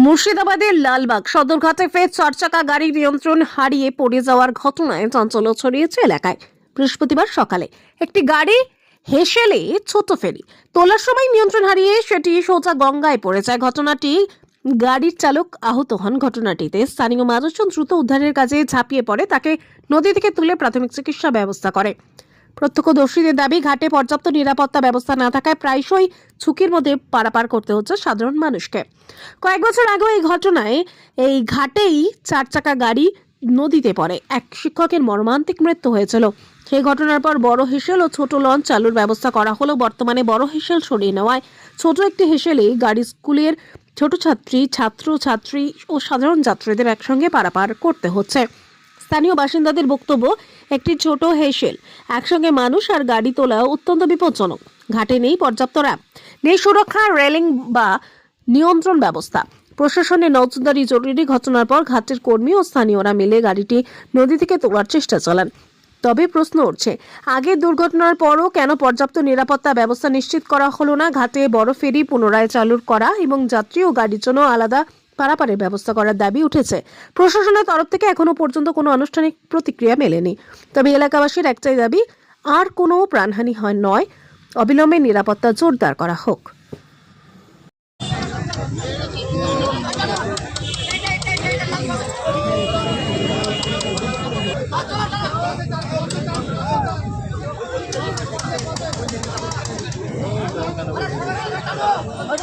মুর্শিদাবাদের লালবাগ সদরঘাটে ফের 4 চাকা গাড়ি নিয়ন্ত্রণ হারিয়ে পড়ে যাওয়ার ঘটনায় চাঞ্চল্য ছড়িয়েছে এলাকায়। বৃহস্পতিবার সকালে একটি গাড়ি হেসেলে ছোট ফেরি তোলার সময় নিয়ন্ত্রণ হারিয়ে সেটি সোজা গঙ্গায় পড়ে যায়। ঘটনাটি গাড়ির চালক আহত হন। ঘটনাটিতে স্থানীয় মানুষজন দ্রুত উদ্ধারের কাজে ঝাঁপিয়ে পড়ে তাকে নদী থেকে তুলে প্রাথমিক চিকিৎসা ব্যবস্থা করে। প্রত্যক্ষদর্শীদের দাবি, ঘাটে পর্যাপ্ত নিরাপত্তা ব্যবস্থা না থাকায় প্রায়শই ঝুঁকির মধ্যে পারাপার করতে হচ্ছে সাধারণ মানুষকে। কয়েক বছর আগেও এই ঘটনায় এই ঘাটেই 4 চাকা গাড়ি নদীতে পড়ে এক শিক্ষকের মর্মান্তিক মৃত্যু হয়েছিল। সেই ঘটনার পর বড় হেসেল ও ছোট লঞ্চ চালুর ব্যবস্থা করা হলো। বর্তমানে বড় হেসেল সরিয়ে নেওয়ায় ছোট একটি হেসেলে গাড়ি স্কুলের ছোট ছাত্রী, ছাত্রছাত্রী ও সাধারণ যাত্রীদের একসঙ্গে পারাপার করতে হচ্ছে। স্থানীয় বাসিন্দাদের বক্তব্য, একটি ছোট হেসেল একসঙ্গে মানুষ আর গাড়ি তোলা অত্যন্ত বিপজ্জনক। ঘাটে নেই পর্যাপ্ত র্যাম্প, নেই সুরক্ষা রেলিং বা নিয়ন্ত্রণ ব্যবস্থা। প্রশাসনের নজরদারি জরুরি। ঘটনার পর ঘাটের কর্মী ও স্থানীয়রা মিলে গাড়িটি নদী থেকে তোলার চেষ্টা চালান। তবে প্রশ্ন উঠছে, আগের দুর্ঘটনার পরও কেন পর্যাপ্ত নিরাপত্তা ব্যবস্থা নিশ্চিত করা হলো না? ঘাটে বড় ফেরি পুনরায় চালু করা এবং যাত্রী ও গাড়ির জন্য আলাদা পারাপারের ব্যবস্থা করার দাবি উঠেছে। প্রশাসনের তরফ থেকে এখনো পর্যন্ত কোনো আনুষ্ঠানিক প্রতিক্রিয়া মেলেনি। তবে এলাকাবাসীর একটাই দাবি, আর কোনো প্রাণহানি নয়, অবিলম্বে নিরাপত্তা জোরদার করা হোক।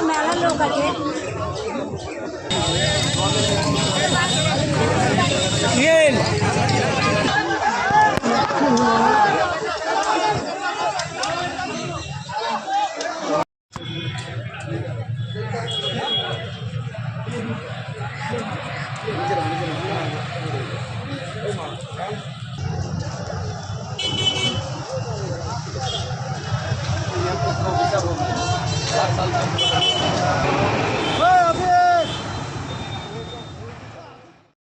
মেলার লোক আছে।